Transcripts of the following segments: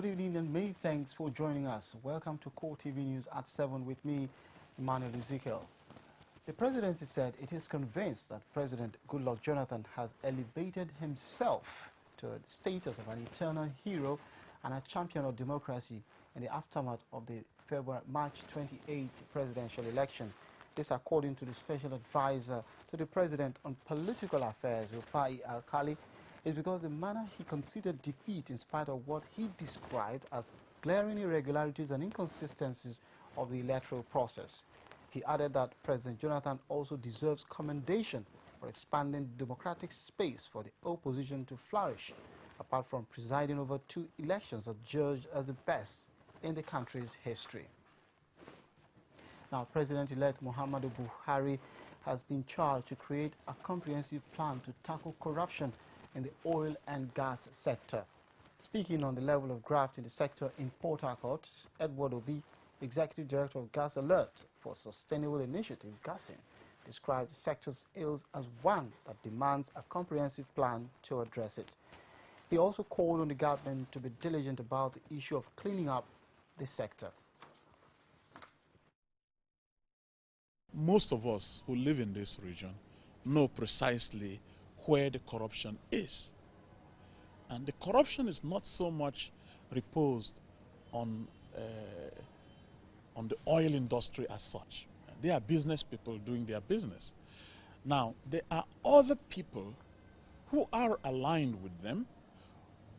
evening and many thanks for joining us. Welcome to CoreTV News at 7 with me, Emmanuel Ezekiel. The presidency said it is convinced that President Goodluck Jonathan has elevated himself to the status of an eternal hero and a champion of democracy in the aftermath of the March 28 presidential election. This according to the special advisor to the president on political affairs, Rufai Alkali, is because the manner he considered defeat in spite of what he described as glaring irregularities and inconsistencies of the electoral process. He added that President Jonathan also deserves commendation for expanding the democratic space for the opposition to flourish, apart from presiding over 2 elections adjudged as the best in the country's history. Now, President-elect Muhammadu Buhari has been charged to create a comprehensive plan to tackle corruption in the oil and gas sector. Speaking on the level of graft in the sector in Port Harcourt, Edward Obi, Executive Director of Gas Alert for Sustainable Initiative, Gassing, described the sector's ills as one that demands a comprehensive plan to address it. He also called on the government to be diligent about the issue of cleaning up the sector. Most of us who live in this region know precisely where the corruption is. And the corruption is not so much reposed on the oil industry as such. They are business people doing their business. Now, there are other people who are aligned with them,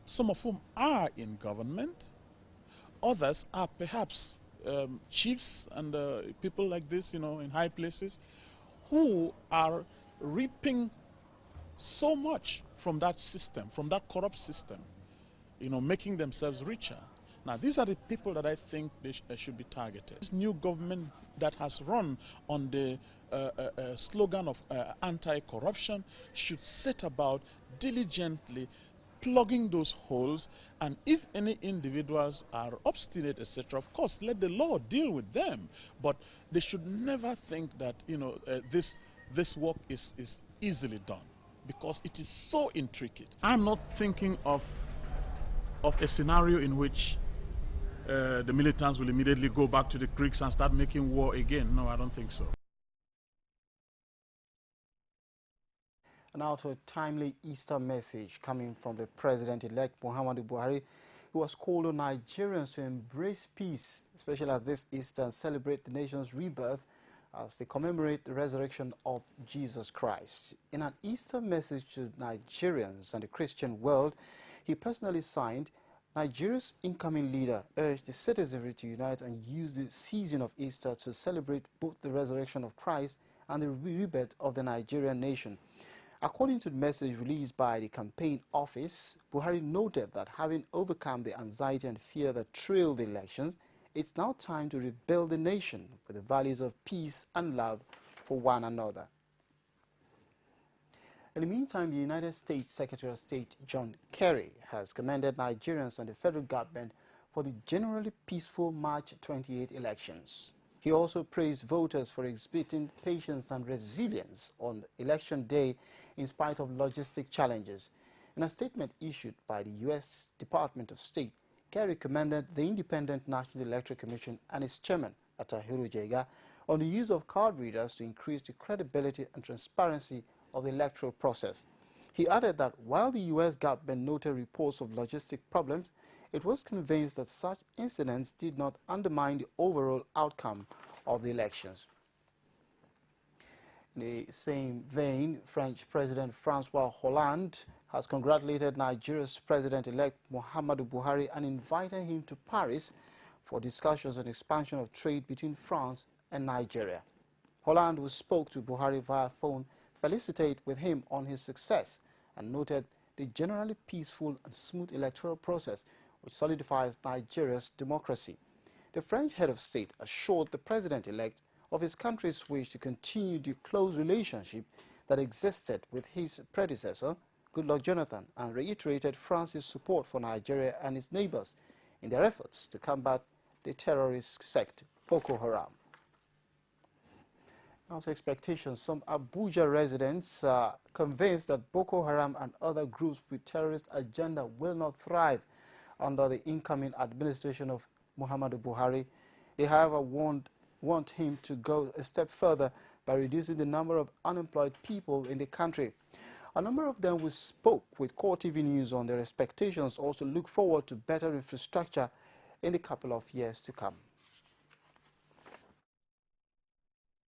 some of whom are in government, others are perhaps chiefs and people like this, in high places, who are reaping so much from that system, from that corrupt system, making themselves richer. Now, these are the people that I think they should be targeted. This new government that has run on the slogan of anti-corruption should set about diligently plugging those holes, and if any individuals are obstinate, etc., of course, let the law deal with them. But they should never think that this work is easily done, because it is so intricate. I'm not thinking of a scenario in which the militants will immediately go back to the creeks and start making war again. No, I don't think so. Now to a timely Easter message coming from the President-elect Muhammadu Buhari, who has called on Nigerians to embrace peace, especially at this Easter, and celebrate the nation's rebirth as they commemorate the resurrection of Jesus Christ. In an Easter message to Nigerians and the Christian world, he personally signed, Nigeria's incoming leader urged the citizenry to unite and use the season of Easter to celebrate both the resurrection of Christ and the rebirth of the Nigerian nation. According to the message released by the campaign office, Buhari noted that having overcome the anxiety and fear that trailed the elections, it's now time to rebuild the nation with the values of peace and love for one another. In the meantime, the United States Secretary of State John Kerry has commended Nigerians and the federal government for the generally peaceful March 28 elections. He also praised voters for exhibiting patience and resilience on election day in spite of logistic challenges. In a statement issued by the U.S. Department of State, Kerry commended the Independent National Electoral Commission and its chairman, Atahiru Jega, on the use of card readers to increase the credibility and transparency of the electoral process. He added that while the U.S. government noted reports of logistic problems, it was convinced that such incidents did not undermine the overall outcome of the elections. In the same vein, French President François Hollande has congratulated Nigeria's President-elect Muhammadu Buhari and invited him to Paris for discussions on expansion of trade between France and Nigeria. Hollande, who spoke to Buhari via phone, felicited with him on his success and noted the generally peaceful and smooth electoral process which solidifies Nigeria's democracy. The French head of state assured the president-elect of his country's wish to continue the close relationship that existed with his predecessor, Goodluck Jonathan, and reiterated France's support for Nigeria and its neighbors in their efforts to combat the terrorist sect Boko Haram. Now to expectations, some Abuja residents are convinced that Boko Haram and other groups with terrorist agenda will not thrive under the incoming administration of Muhammadu Buhari. They, however, want him to go a step further by reducing the number of unemployed people in the country. A number of them who spoke with CoreTV News on their expectations also look forward to better infrastructure in the couple of years to come.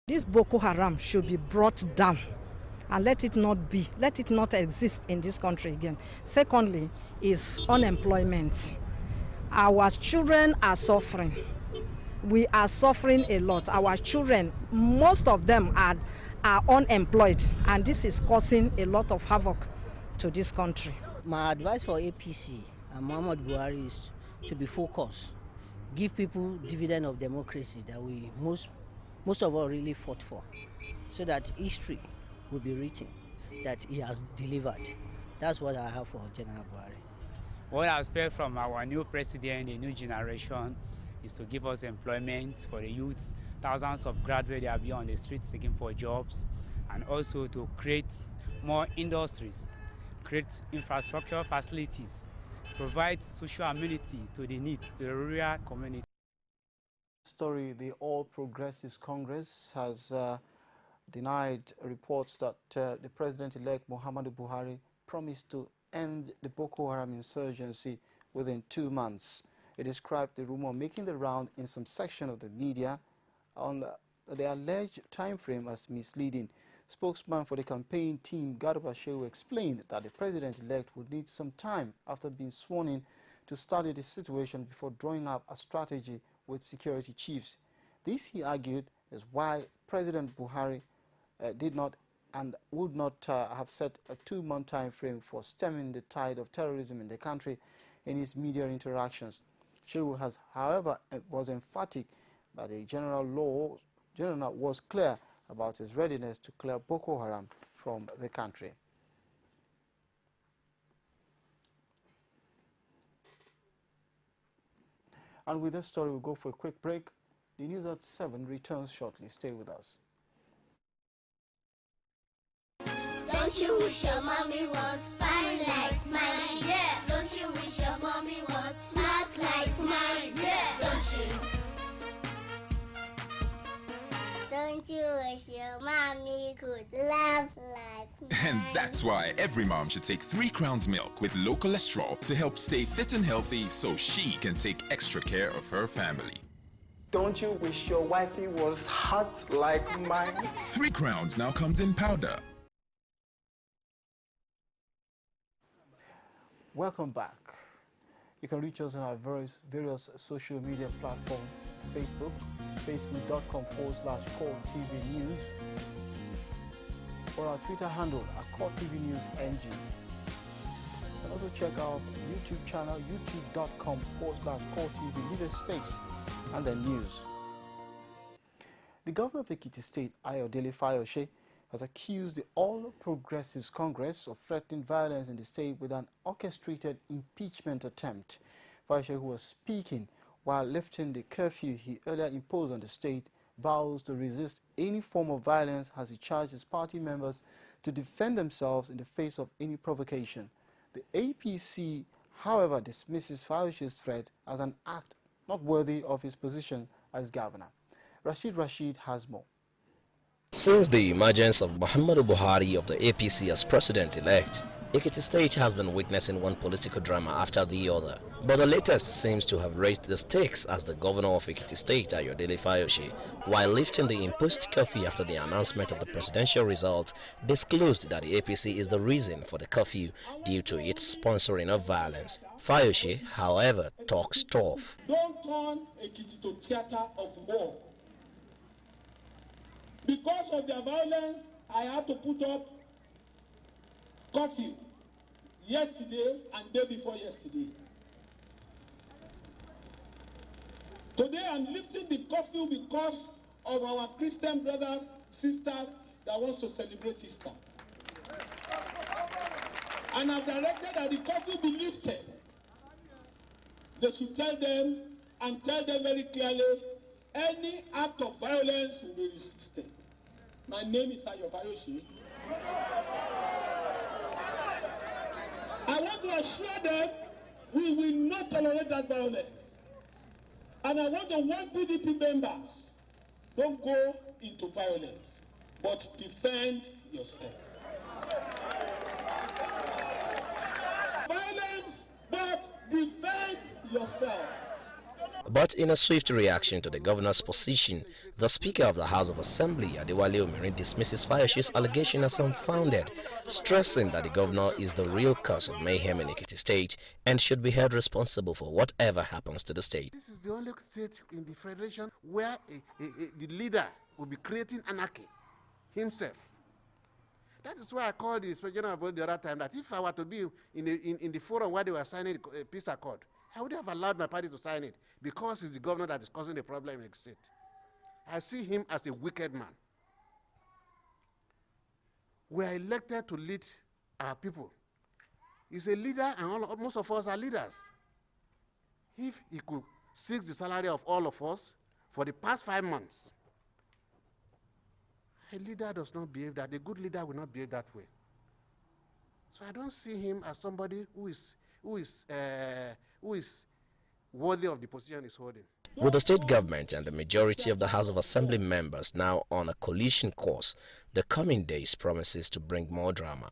This Boko Haram should be brought down and let it not exist in this country again. Secondly is unemployment. Our children are suffering. We are suffering a lot. Our children, most of them are unemployed, and this is causing a lot of havoc to this country. My advice for APC and Muhammad Buhari is to be focused. Give people dividend of democracy that we most of all really fought for, so that history will be written that he has delivered. That's what I have for General Buhari. What I expect from our new president, the new generation, is to give us employment for the youths. Thousands of graduates will be on the streets seeking for jobs, and also to create more industries, create infrastructure facilities, provide social amenity to the needs, to the rural community. Story, the All Progressives Congress has denied reports that the President-elect Muhammadu Buhari promised to end the Boko Haram insurgency within 2 months. It described the rumor making the round in some section of the media on the alleged time frame as misleading. Spokesman for the campaign team, Garba Shehu, explained that the President-elect would need some time after being sworn in to study the situation before drawing up a strategy with security chiefs. This, he argued, is why President Buhari did not and would not have set a 2-month time frame for stemming the tide of terrorism in the country in his media interactions. Shehu has, however, was emphatic that the general was clear about his readiness to clear Boko Haram from the country. And with this story, we'll go for a quick break. The news at 7 returns shortly. Stay with us. Don't you wish your mommy was fine like mine? Yeah. Don't you wish your mommy was smart like mine? Yeah. Don't you? Don't you wish your mommy could laugh like mine? And that's why every mom should take 3 Crowns milk with low cholesterol to help stay fit and healthy so she can take extra care of her family. Don't you wish your wifey was hot like mine? 3 Crowns now comes in powder. Welcome back. You can reach us on our various social media platforms: Facebook, facebook.com/CoreTV News, or our Twitter handle at CoreTV News NG. And also check our YouTube channel, youtube.com/CoreTV. Leave a space and then news. The governor of Ekiti State, Ayodele Fayose, has accused the All Progressives Congress of threatening violence in the state with an orchestrated impeachment attempt. Fayose, who was speaking while lifting the curfew he earlier imposed on the state, vows to resist any form of violence as he charged his party members to defend themselves in the face of any provocation. The APC, however, dismisses Fayose's threat as an act not worthy of his position as governor. Rashid has more. Since the emergence of Muhammadu Buhari of the APC as president-elect, Ekiti State has been witnessing one political drama after the other. But the latest seems to have raised the stakes as the governor of Ekiti State, Ayodele Fayose, while lifting the imposed curfew after the announcement of the presidential result, disclosed that the APC is the reason for the curfew due to its sponsoring of violence. Fayose, however, talks tough. Don't turn Ekiti to theater of war. Because of their violence, I had to put up curfew yesterday and day before yesterday. Today I'm lifting the curfew because of our Christian brothers, sisters that want to celebrate Easter. And I've directed that the curfew be lifted. They should tell them and tell them very clearly, any act of violence will be resisted. My name is Ayodele Fayose. I want to assure them We will not tolerate that violence. And I want to warn PDP members, don't go into violence, but defend yourself. Violence, but defend yourself. But in a swift reaction to the governor's position, the Speaker of the House of Assembly, Adewale Omirin, dismisses Fayoshe's allegation as unfounded, stressing that the governor is the real cause of mayhem in Ekiti State and should be held responsible for whatever happens to the state. This is the only state in the federation where the leader will be creating anarchy himself. That is why I called the Inspector General the other time that if I were to be in the forum where they were signing the peace accord, I would have allowed my party to sign it because it's the governor that is causing the problem in the state. I see him as a wicked man. We are elected to lead our people. He's a leader and most of us are leaders. If he could seek the salary of all of us for the past 5 months, a leader does not behave that. A good leader will not behave that way. So I don't see him as somebody who is worthy of the position he's holding. With the state government and the majority of the House of Assembly members now on a collision course, the coming days promises to bring more drama.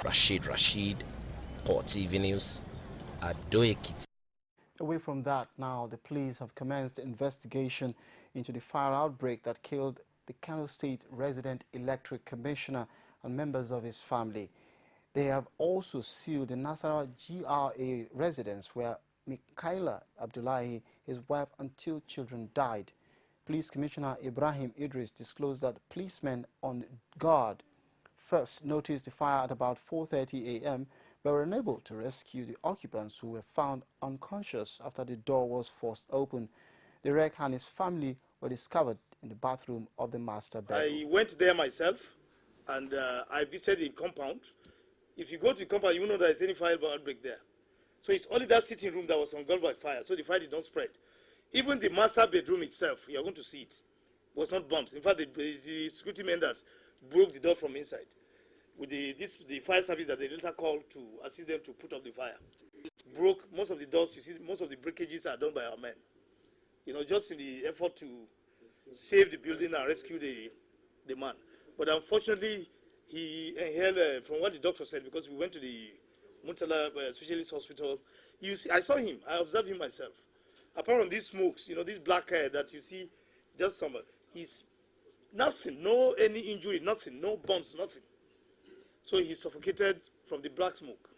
Rashid, CoreTV News, Ado Ekiti. Away from that now, the police have commenced investigation into the fire outbreak that killed the Kano State resident electric commissioner and members of his family. They have also sealed the Nasarawa GRA residence where Mikaela Abdullahi, his wife and 2 children died. Police Commissioner Ibrahim Idris disclosed that policemen on guard first noticed the fire at about 4:30 a.m. but were unable to rescue the occupants who were found unconscious after the door was forced open. The wreck and his family were discovered in the bathroom of the master bedroom. I went there myself and I visited the compound. If you go to the compound, you will know there's any fire outbreak there. So it's only that sitting room that was engulfed by fire, so the fire did not spread. Even the master bedroom itself, you're going to see it, was not burnt. In fact, the security men that broke the door from inside with the fire service that they later called to assist them to put up the fire. Broke most of the doors. You see, most of the breakages are done by our men. You know, just in the effort to save the building and rescue the man. But unfortunately, he inhaled, from what the doctor said, because we went to the Muntala Specialist Hospital. You see, I saw him. I observed him myself. Apart from these smokes, you know, this black hair that you see, just some, he's nothing, no any injury, nothing, no bumps, nothing. So he suffocated from the black smoke.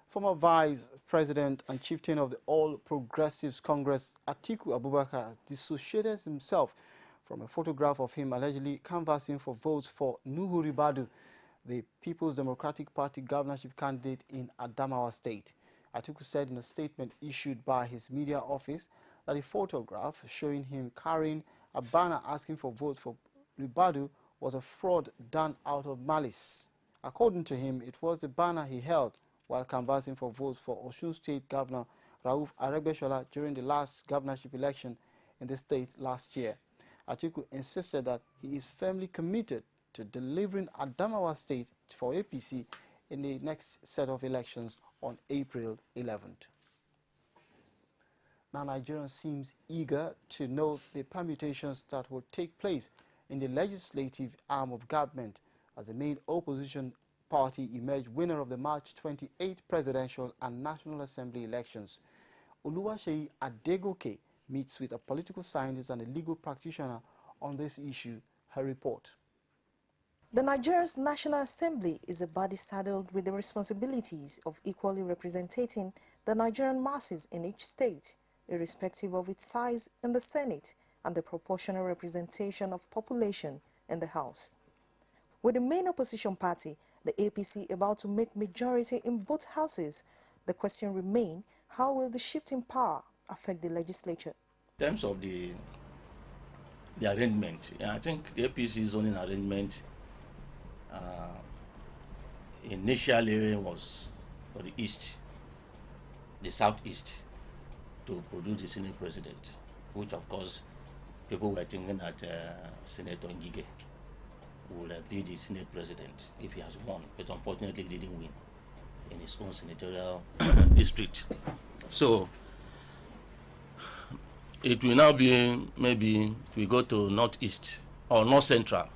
Former Vice President and Chieftain of the All Progressives Congress, Atiku Abubakar, has dissociated himself from a photograph of him allegedly canvassing for votes for Nuhu Ribadu, the People's Democratic Party governorship candidate in Adamawa State. Atiku said in a statement issued by his media office that the photograph showing him carrying a banner asking for votes for Ribadu was a fraud done out of malice. According to him, it was the banner he held while canvassing for votes for Osun State Governor Rauf Aregbesola during the last governorship election in the state last year. Atiku insisted that he is firmly committed to delivering Adamawa State for APC in the next set of elections on April 11th. Now, Nigeria seems eager to know the permutations that will take place in the legislative arm of government as the main opposition party emerged winner of the March 28 presidential and National Assembly elections. Oluwaseyi Adegoke meets with a political scientist and a legal practitioner on this issue. Her report. The Nigeria's National Assembly is a body saddled with the responsibilities of equally representing the Nigerian masses in each state, irrespective of its size in the Senate and the proportional representation of population in the House. With the main opposition party, the APC, about to make majority in both houses, the question remains, how will the shift in power affect the legislature? In terms of the arrangement, I think the APC zoning arrangement initially was for the East, the Southeast, to produce the Senate president, which of course people were thinking that Senator Ngige would be the Senate president if he has won, but unfortunately he didn't win in his own senatorial district. So it will now be, maybe we go to Northeast or North Central.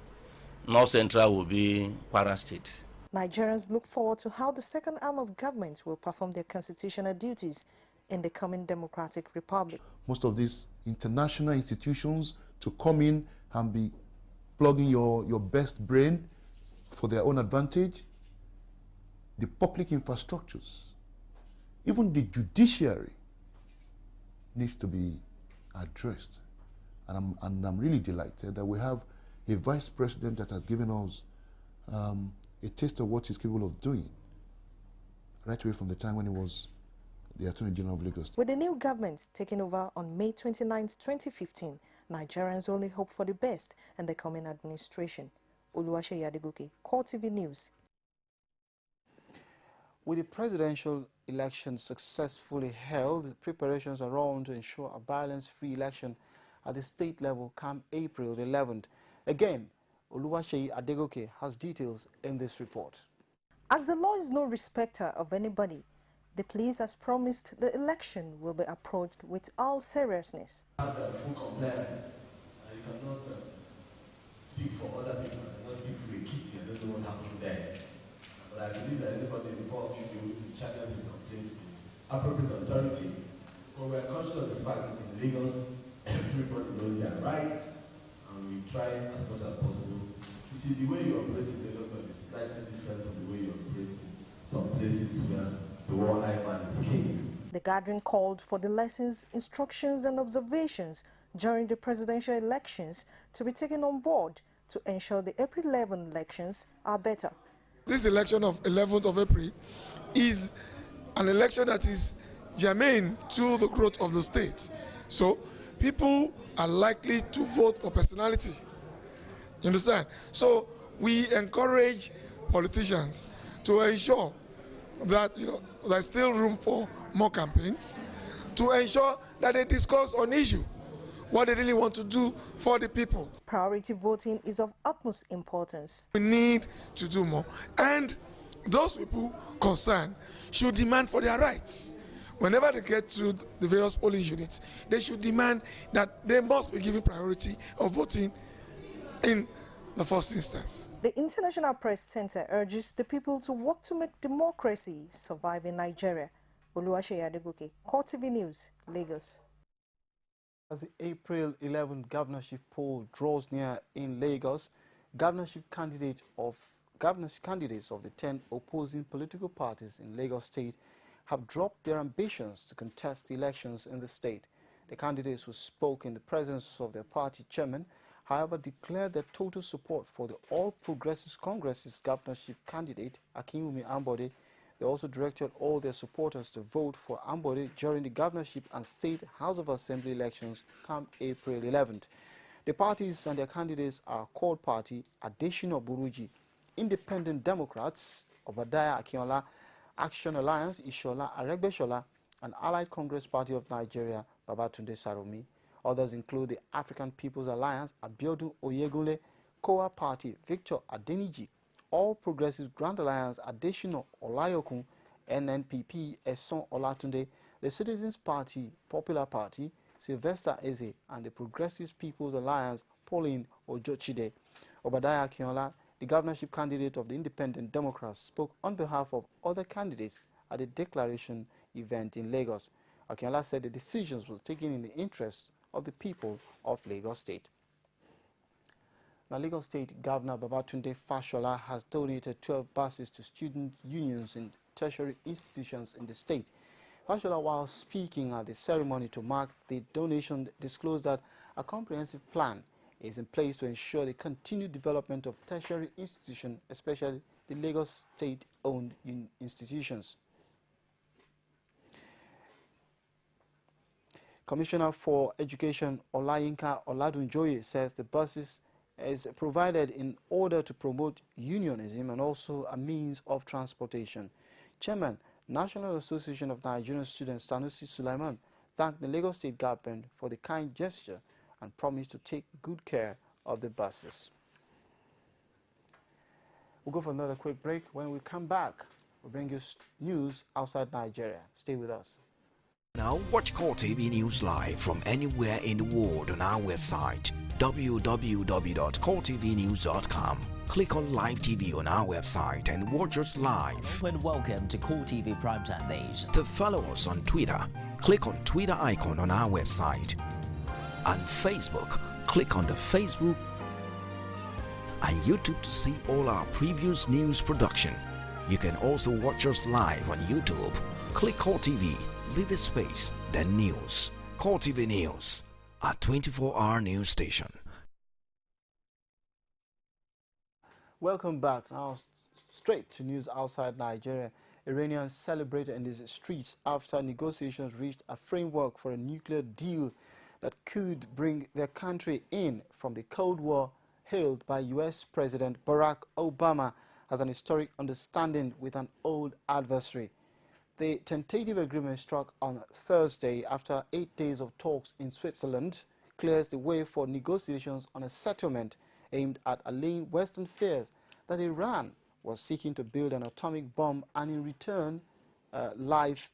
North Central will be Kwara State. Nigerians look forward to how the second arm of government will perform their constitutional duties in the coming democratic republic. Most of these international institutions to come in and be plugging your best brain for their own advantage, the public infrastructures, even the judiciary needs to be addressed. And I'm really delighted that we have a vice president that has given us a taste of what he's capable of doing right away from the time when he was the Attorney General of Lagos. With the new government taking over on May 29, 2015, Nigerians only hope for the best in the coming administration. Oluwaseyi Adegoke, CoreTV News. With the presidential election successfully held, preparations are on to ensure a violence-free election at the state level come April 11th. Again, Oluwaseyi Adegoke has details in this report. As the law is no respecter of anybody, the police has promised the election will be approached with all seriousness. Have full compliance. You cannot speak for other people. I cannot speak for a kitty. I don't know what happened there. But I believe that anybody involved should be able to channel his complaint to the appropriate authority. But we are conscious of the fact that in Lagos, everybody knows their rights, and we try as much as possible. You see, the way you operate in Lagos is slightly different from the way you operate in some places where the one-eyed man is king. The gathering called for the lessons, instructions and observations during the presidential elections to be taken on board to ensure the April 11 elections are better. This election of 11th of April is an election that is germane to the growth of the state. So people are likely to vote for personality. You understand? So we encourage politicians to ensure that there's still room for more campaigns, to ensure that they discuss on issue what they really want to do for the people. Priority voting is of utmost importance. We need to do more, and those people concerned should demand for their rights. Whenever they get to the various polling units, they should demand that they must be given priority of voting in the first instance. The International Press Center urges the people to work to make democracy survive in Nigeria. Oluwaseyi Adegoke, CoreTV News, Lagos. As the April 11 governorship poll draws near in Lagos, governorship candidates of the 10 opposing political parties in Lagos State have dropped their ambitions to contest the elections in the state. The candidates who spoke in the presence of their party chairman, however, declared their total support for the All Progressives Congress's governorship candidate, Akinwumi Ambode. They also directed all their supporters to vote for Ambode during the governorship and state House of Assembly elections come April 11th. The parties and their candidates are Accord Party, Adesina Buruji, Independent Democrats, Obadiah Akinola, Action Alliance, Ishola Aregbesola, and Allied Congress Party of Nigeria, Babatunde Sarumi. Others include the African People's Alliance, Abiodun Oyegule, Koa Party, Victor Adeniji, All Progressives Grand Alliance, Adesina Olayokun, NNPP, Eson Olatunde, the Citizens Party, Popular Party, Sylvester Eze, and the Progressive People's Alliance, Pauline Ojochide. Obadiah Akinola, the governorship candidate of the Independent Democrats, spoke on behalf of other candidates at the declaration event in Lagos. Akinola said the decisions were taken in the interest of the people of Lagos State. Now, Lagos State Governor Babatunde Fashola has donated 12 buses to student unions in tertiary institutions in the state. Fashola, while speaking at the ceremony to mark the donation, disclosed that a comprehensive plan is in place to ensure the continued development of tertiary institutions, especially the Lagos State-owned institutions. Commissioner for Education Olayinka Oladunjoye says the buses is provided in order to promote unionism and also a means of transportation. Chairman, National Association of Nigerian Students Sanusi Sulaiman thanked the Lagos State government for the kind gesture and promised to take good care of the buses. We'll go for another quick break. When we come back, we'll bring you news outside Nigeria. Stay with us. Now watch CoreTV News live from anywhere in the world on our website www.coretvnews.com. Click on Live TV on our website and watch us live. And welcome to CoreTV Primetime Days. To follow us on Twitter, click on Twitter icon on our website. On Facebook, click on the Facebook and YouTube to see all our previous news production. You can also watch us live on YouTube. Click CoreTV, leave a space, then news. CoreTV News, a 24-hour news station. Welcome back. Now straight to news outside Nigeria. Iranians celebrated in the streets after negotiations reached a framework for a nuclear deal that could bring their country in from the Cold War, hailed by U.S. President Barack Obama as an historic understanding with an old adversary. The tentative agreement struck on Thursday after 8 days of talks in Switzerland clears the way for negotiations on a settlement aimed at allaying Western fears that Iran was seeking to build an atomic bomb and in return lift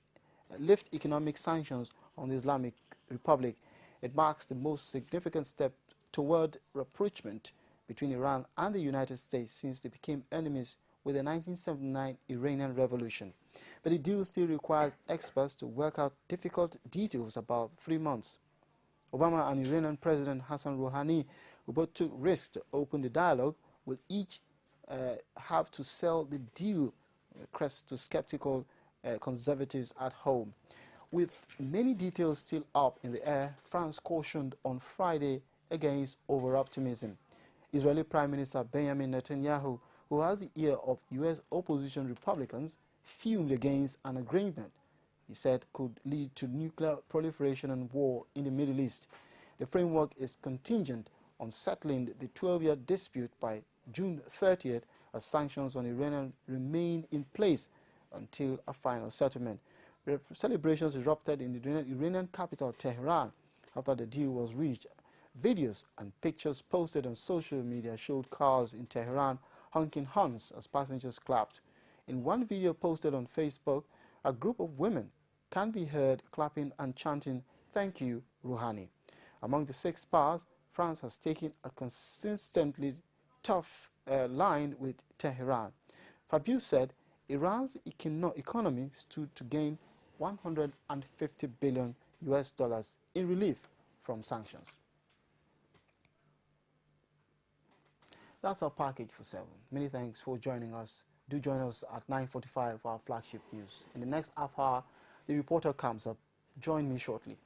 economic sanctions on the Islamic Republic. It marks the most significant step toward rapprochement between Iran and the United States since they became enemies with the 1979 Iranian Revolution. But the deal still requires experts to work out difficult details about 3 months. Obama and Iranian President Hassan Rouhani, who both took risks to open the dialogue, will each have to sell the deal crest to skeptical conservatives at home. With many details still up in the air, France cautioned on Friday against over-optimism. Israeli Prime Minister Benjamin Netanyahu, who has the ear of U.S. opposition Republicans, fumed against an agreement he said could lead to nuclear proliferation and war in the Middle East. The framework is contingent on settling the 12-year dispute by June 30th, as sanctions on Iran remain in place until a final settlement. Celebrations erupted in the Iranian capital, Tehran, after the deal was reached. Videos and pictures posted on social media showed cars in Tehran honking horns as passengers clapped. In one video posted on Facebook, a group of women can be heard clapping and chanting, "Thank you, Rouhani." Among the 6 powers, France has taken a consistently tough line with Tehran. Fabius said Iran's economy stood to gain $150 billion in relief from sanctions. That's our package for 7. Many thanks for joining us. Do join us at 9:45 for our flagship news. In the next half hour, the reporter comes up. Join me shortly.